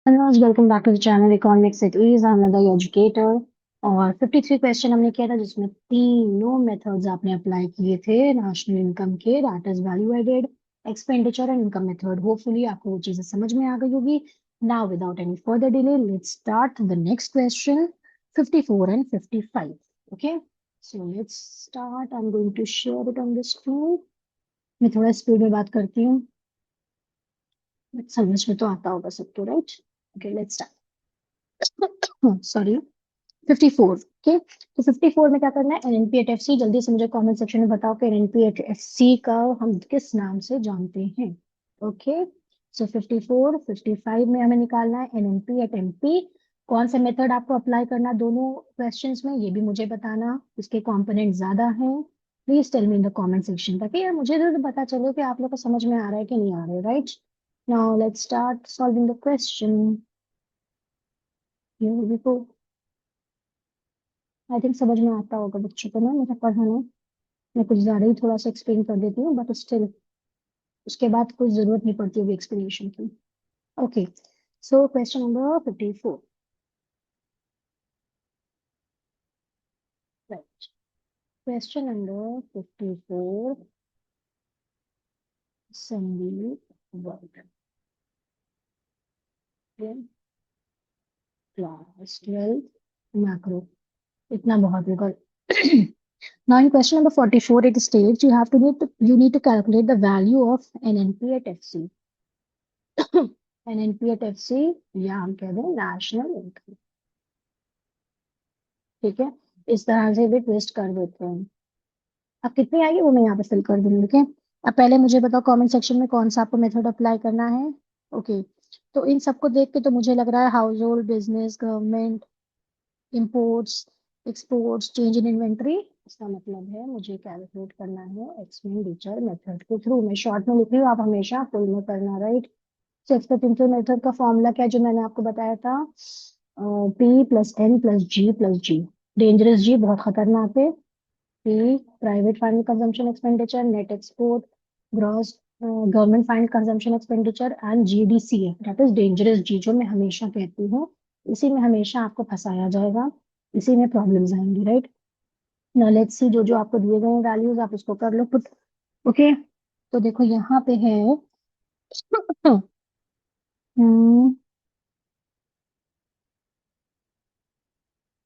Hello, welcome back to the channel economics it is another educator. और 53 question हमने किया था जिसमें तीनों मेथड्स आपने अप्लाई किए थे नेशनल इनकम के, that is value added, expenditure and income method. Hopefully आपको वो चीजें समझ में आ गई होगी। Now without any further delay let's start the next question 54 and 55। Okay, so let's start. I am going to share it on the screen. मैं थोड़ा स्पीड में बात करती हूँ, बट समझ में तो आता होगा सबको, right? Okay, let's start. Sorry, 54। Okay, तो 54 में क्या करना है? एनएनपीएटएफसी। जल्दी से मुझे कमेंट सेक्शन में बताओ कि एनएनपीएटएफसी का हम किस नाम से जानते हैं। ओके, सो 54 55 में हमें निकालना है एनएनपी एट एमपी। कौन सा मेथड आपको अप्लाई करना है दोनों क्वेश्चंस में, ये भी मुझे बताना। इसके कंपोनेंट ज्यादा हैं, please tell me in the comment section, ताकि यार मुझे तो पता चले कि आप लोग को समझ में आ रहा है कि नहीं आ रहा है, right? Now let's start solving the question. Here we go. I think समझ में आता होगा बच्चों को ना मेरा पढ़ाना। मैं कुछ ज्यादा ही थोड़ा सा एक्सप्लेन कर देती हूँ, बट स्टिल उसके बाद कोई जरूरत नहीं पड़ती होगी एक्सप्लेनेशन की। Okay, so question number 54। Right, question number 54। Sandeep वर्ग, क्लास 12, मैक्रो। इतना बहुत होगा। Now in question number 44 it states you need to calculate the value of NNP at FC। NNP at FC या हम कह दें नेशनल इनकम। ठीक है, इस तरह से भी ट्विस्ट कर देते हैं। अब कितनी आएगी वो मैं यहाँ पे फिल कर दूंगी। ठीक है, अब पहले मुझे बताओ कमेंट सेक्शन में कौन सा आपको मेथड अप्लाई करना है। ओके, तो इन सबको देख के तो मुझे लग रहा है house hold, business, government, imports, exports, change in inventory. इसका मतलब है मुझे कैलकुलेट करना है एक्सपेंडिचर मेथड के थ्रू। मैं शॉर्ट में लिख रही हूँ, आप हमेशा फुल में करना, राइट? तो एक्सपेंडिचर मेथड का फॉर्मूला क्या है जो मैंने आपको बताया था? पी प्लस एन प्लस जी प्लस जी। डेंजरस जी बहुत खतरनाक है। P private final consumption expenditure, net export, gross government final consumption expenditure and GDC है, दैट इज डेंजरस जी, जो मैं हमेशा कहती हूँ। इसी में हमेशा आपको फंसाया जाएगा, इसी में प्रॉब्लम्स आएंगी, राइट? नाउ लेट्स सी, जो जो आपको दिए गए वैल्यूज आप उसको कर लो पुट। ओके, तो देखो यहाँ पे है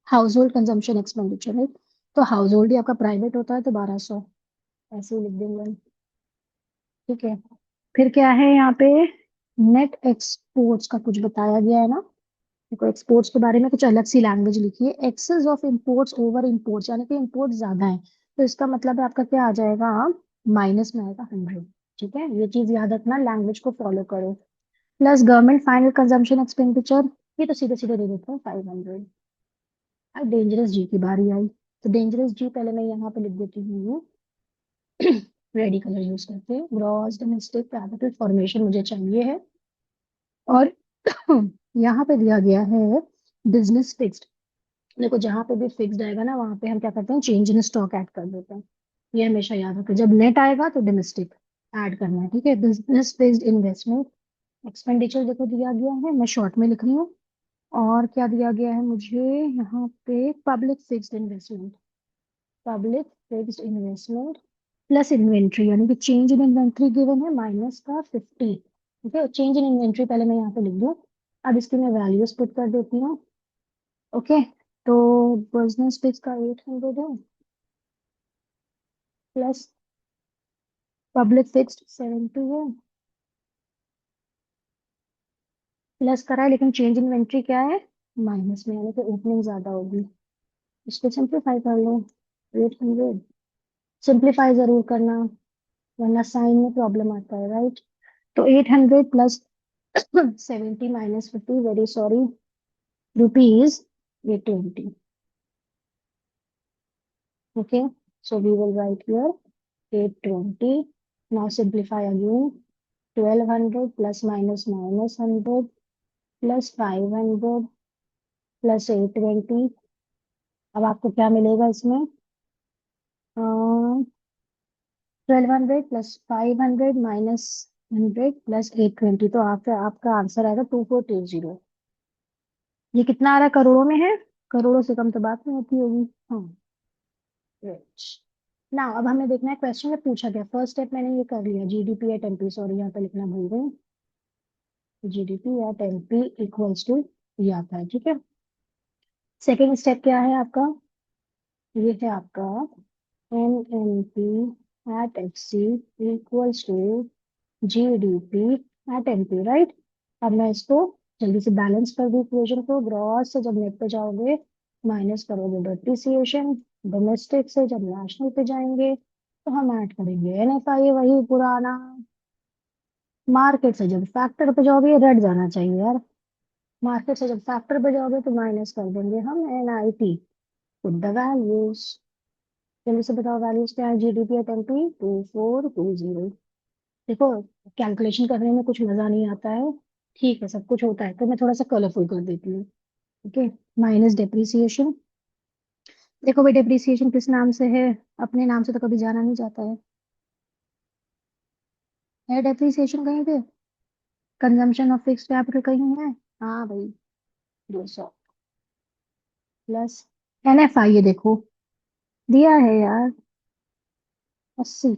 हाउस होल्ड कंजम्पशन एक्सपेंडिचर है। तो हाउस होल्ड ही आपका प्राइवेट होता है, तो 1200 ऐसे ही लिख देंगे। ठीक है, फिर क्या है यहाँ पे? नेट एक्सपोर्ट्स का कुछ बताया गया है ना। देखो एक्सपोर्ट्स के बारे में कुछ अलग सी लैंग्वेज लिखी है, excess of imports over imports, यानी कि इंपोर्ट ज्यादा है। तो इसका मतलब है आपका क्या आ जाएगा? माइनस में आएगा 100। ठीक है, ये चीज याद रखना, लैंग्वेज को फॉलो करो। Plus government final consumption expenditure, ये तो सीधे सीधे दे देते हैं 500। अब डेंजरस जी की बारी आई, तो डेंजरस जी पहले मैं यहाँ पे लिख देती हूँ। रेडी कलर यूज करते हैं। ग्रॉस डोमेस्टिक कैपिटल फॉर्मेशन मुझे चाहिए है, और यहाँ पे दिया गया है बिजनेस फिक्स्ड। देखो जहाँ पे भी फिक्स्ड आएगा ना, वहां पे हम क्या करते हैं? चेंज इन स्टॉक ऐड कर देते हैं। ये हमेशा याद रखो, जब नेट आएगा तो डोमेस्टिक ऐड करना है। ठीक है, बिजनेस फिक्स्ड इन्वेस्टमेंट एक्सपेंडिचर देखो दिया गया है, मैं शॉर्ट में लिख रही हूँ। और क्या दिया गया है मुझे यहाँ पे? Public fixed investment. Public fixed investment plus inventory, यानी कि चेंज इन इन्वेंट्री गिवन है माइनस का 50। ठीक है, चेंज इन इन्वेंट्री पहले मैं यहाँ पे लिख दूँ। अब इसकी मैं वैल्यूज पुट कर देती हूँ। ओके, तो बिजनेस फिक्स का 800 है, प्लस पब्लिक फिक्स्ड 70 है, प्लस करा है, लेकिन चेंज इन्वेंट्री क्या है? माइनस में, यानी कि ओपनिंग ज्यादा होगी। इसको सिंप्लीफाई कर लो। 800 सिंप्लीफाई जरूर करना, वरना साइन में प्रॉब्लम आता है, राइट? तो 800 plus 70 minus 50, very sorry, rupees 820। Okay, so we will write here 820। Now simplify again. 1200 plus minus minus 100 plus 500 plus 820। अब आपको क्या मिलेगा इसमें? 1200 प्लस 500 माइनस 100 प्लस 820, तो आपका आपका आंसर आएगा 2420। ये कितना आ रहा है, करोड़ों में है? करोड़ों से कम तो बात नहीं होती होगी। हाँ। रिच। ना अब हमें देखना है क्वेश्चन में पूछा गया। फर्स्ट स्टेप मैंने ये कर लिया, जीडीपी एट एमपी, सॉरी यहाँ पे लिखना भूल गई। GDP at MP equals to ये आता है, ठीक है। सेकेंड स्टेप क्या है आपका? ये है आपका N N P at F C equals to GDP at MP, right. अब मैं इसको जल्दी से बैलेंस कर दूं इक्वेशन को। ग्रॉस से जब नेट पे जाओगे माइनस करोगे डेप्रिसिएशन, डोमेस्टिक से जब नेशनल पे जाएंगे तो हम ऐड करेंगे एनएफआई, वही पुराना। मार्केट से जब फैक्टर पे जाओगे, ये रट जाना चाहिए यार। मार्केट से जब फैक्टर पे जाओगे तो माइनस कर देंगे हम एनआईटी। Put the values. जल्दी से बताओ वैल्यूज क्या है। GDP at MP 2420। देखो, कैलकुलेशन करने में कुछ मजा नहीं आता है, ठीक है, सब कुछ होता है, तो मैं थोड़ा सा कलरफुल कर देती हूँ। ओके। Minus depreciation. देखो भाई, डेप्रिसिएशन किस नाम से है? अपने नाम से तो कभी जाना नहीं जाता है डेप्रिसिएशन कहीं पे? कंजम्पशन ऑफ फिक्स कैपिटल कहीं है? हाँ भाई, 200 प्लस एनएफआई, ये देखो दिया है यार, 80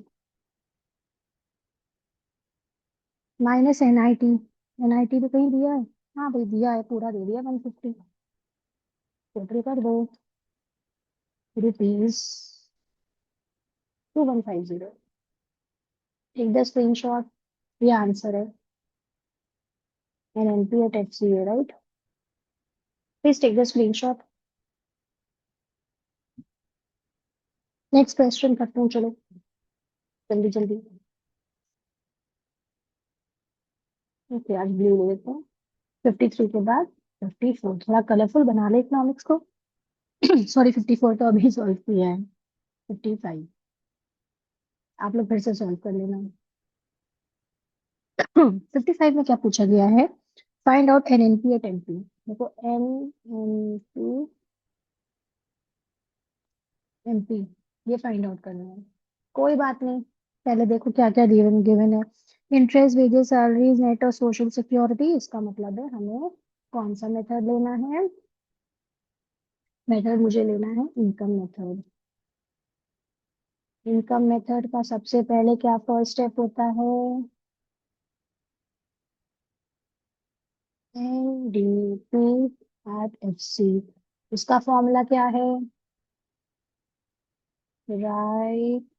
माइनस एनआईटी। एनआईटी भी कहीं दिया है? हाँ भाई दिया है, पूरा दे दिया 150। टोटल कर दो, रुपीज 2150। टेक द स्क्रीनशॉट, ये आंसर है। NNP at HCA, right. Please take the screenshot. Next question करते हैं, चलो जल्दी जल्दी। ओके, आज ब्लू ले लेते हैं। 53 के बाद 54, थोड़ा कलरफुल बना ले इकोनॉमिक्स को। सॉरी, 54 तो अभी सॉल्व किया है। 55 आप लोग फिर से सॉल्व कर लेना। 55 में क्या पूछा गया है? Find out NNP at MP. देखो, एनएनपी एमपी, ये फाइंड आउट करना है। कोई बात नहीं, पहले देखो क्या क्या गिवन गिवन है। इंटरेस्ट, वेजेस, सैलरीज, नेट और सोशल सिक्योरिटी। इसका मतलब है हमें कौन सा मेथड लेना है? मेथड मुझे लेना है इनकम मेथड। इनकम मेथड का सबसे पहले क्या फर्स्ट स्टेप होता है? NDP at F C. उसका फॉर्मूला क्या है? राइट।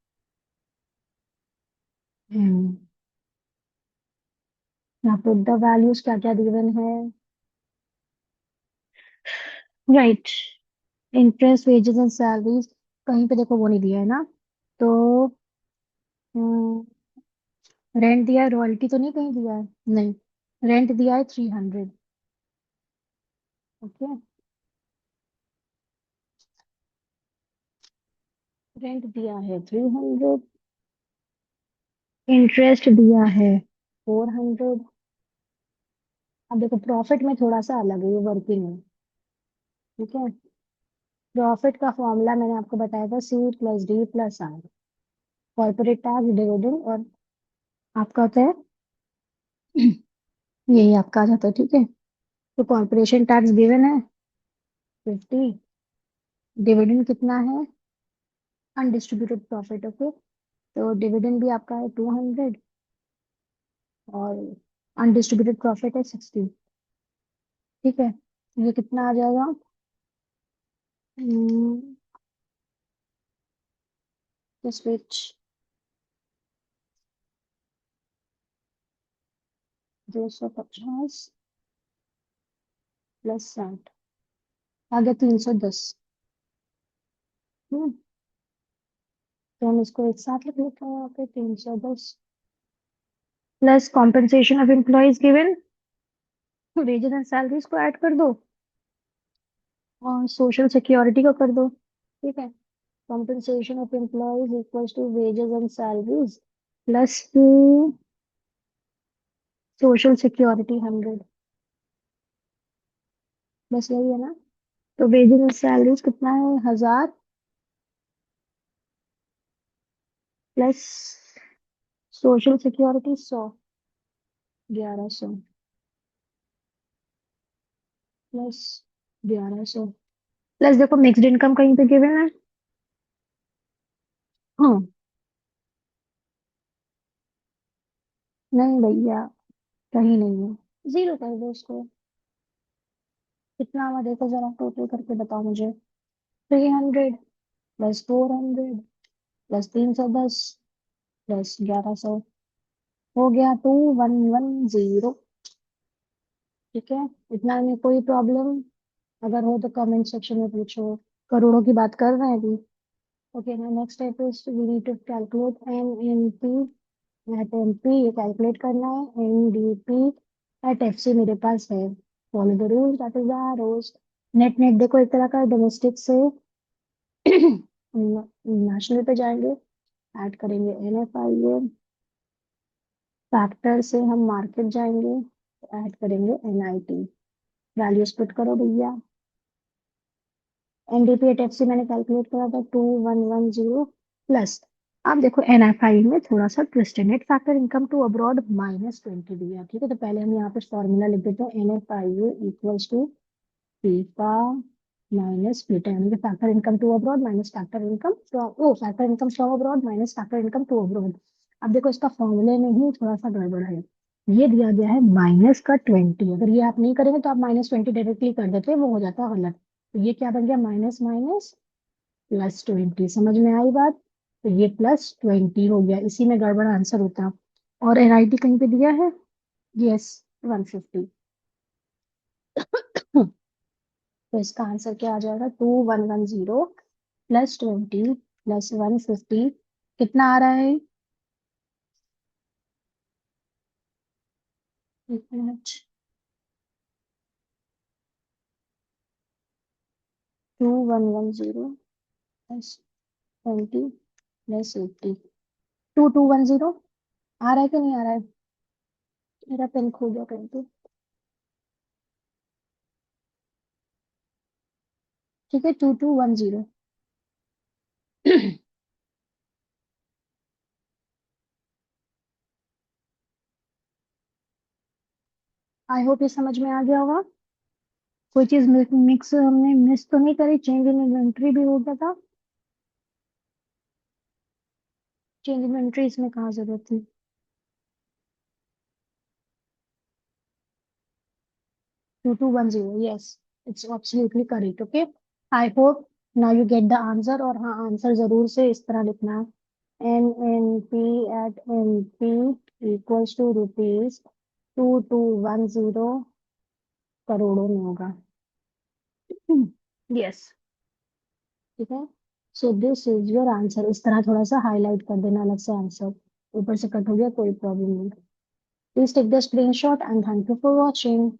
यहाँ पुट द वैल्यूज, क्या क्या गिवन है? Right. Interest, wages and salaries, कहीं पे देखो वो नहीं दिया है ना। तो रेंट दिया है, रॉयल्टी तो नहीं कहीं दिया है? नहीं। रेंट दिया है 300। ओके। रेंट दिया है 300। इंटरेस्ट दिया है 400। अब देखो, प्रॉफिट में थोड़ा सा अलग है, ये वर्किंग है, ठीक है। प्रॉफिट का फॉर्मूला मैंने आपको बताया था, C plus D plus R. Corporate tax, dividend, और आपका होता है यही आपका आ जाता है, ठीक है। तो कॉर्पोरेशन टैक्स गिवन है 50। डिविडेंड कितना है? Undistributed profit, okay. तो डिविडेंड भी आपका है 200, और अनडिस्ट्रीब्यूटेड प्रॉफिट है 60, ठीक है। ये कितना आ जाएगा? स्विच 250 प्लस 60 आ गया 310। हम्म। तो हम इसको एक साथ लिख लेते हैं यहाँ पे, 310 plus compensation of employees given, wages and salaries को ऐड कर दो, और सोशल सिक्योरिटी को कर दो, ठीक है। Compensation of employees equals to wages and salaries plus social security 100। बस यही है ना। तो वेजेस एंड सैलरीज कितना है? 1000 plus social security 100, 1100। Plus 1100 plus, देखो मिक्स्ड इनकम कहीं पे गिवन है? हाँ। नहीं भैया, कहीं नहीं है। जीरो कर दो उसको। कितना हुआ देखो जरा, टोटल करके बताओ मुझे। 300 प्लस 400 प्लस 310 प्लस 1100, हो गया 2110। ठीक है, इतना में कोई प्रॉब्लम अगर हो तो कमेंट सेक्शन में पूछो। करोड़ों की बात कर रहे हैं अभी। Okay, now next step is we need to calculate NNP at NP, ये कैलकुलेट करना है। NDP at FC मेरे पास है। Follow the rule, that is rose. Net net देखो, एक तरह का डोमेस्टिक से नेशनल पे जाएंगे, ऐड करेंगे NFI। फैक्टर से हम मार्केट जाएंगे, ऐड करेंगे NIT। वैल्यूज पुट करो भैया। एनडीपी एट एफ सी मैंने कैलकुलेट करा था 2110 प्लस। अब देखो NFI में थोड़ा सा ट्विस्ट है। Net factor income to abroad -20 दिया, ठीक है, तो पहले हम यहाँ पे फॉर्मूला लिख देते हैं। NFI equals to FIFA minus beta, यानी कि factor income to abroad minus factor income from, oh factor income from abroad minus factor income to abroad. अब देखो इसका फॉर्मूले में ही थोड़ा सा गड़बड़ है। ये दिया गया है -20, अगर ये आप नहीं करेंगे तो आप -20 डायरेक्टली कर देते, वो हो जाता है गलत। तो ये क्या बन गया, माइनस माइनस +20। समझ में आई बात? तो ये +20 हो गया, इसी में गड़बड़ आंसर होता। और NIT कहीं पे दिया है? यस, 150। तो इसका आंसर क्या आ जाएगा, 2110 +20 +150, कितना आ रहा है? एक मिनट। 2110 +20 +80, 2210 आ रहा है कि नहीं आ रहा है? मेरा पेन खो गया कहीं पे। ठीक है, 2210। आई होप ये समझ में आ गया होगा। कोई चीज मिक्स हमने मिस तो नहीं करी? चेंज इन इन्वेंट्री भी हो गया था। चेंज इन्वेंट्री इसमें कहाँ जरूरत थी? 2210, yes, it's absolutely correct. Okay, I hope now you get the answer. और हाँ, आंसर जरूर से इस तरह लिखना है। NNP at NP equals to ₹2210 करोड़ों में होगा। यस, ठीक है। So this is your answer. इस तरह थोड़ा सा हाईलाइट कर देना अलग से आंसर। ऊपर से कट हो गया, कोई प्रॉब्लम नहीं। Please take the screenshot and thank you for watching.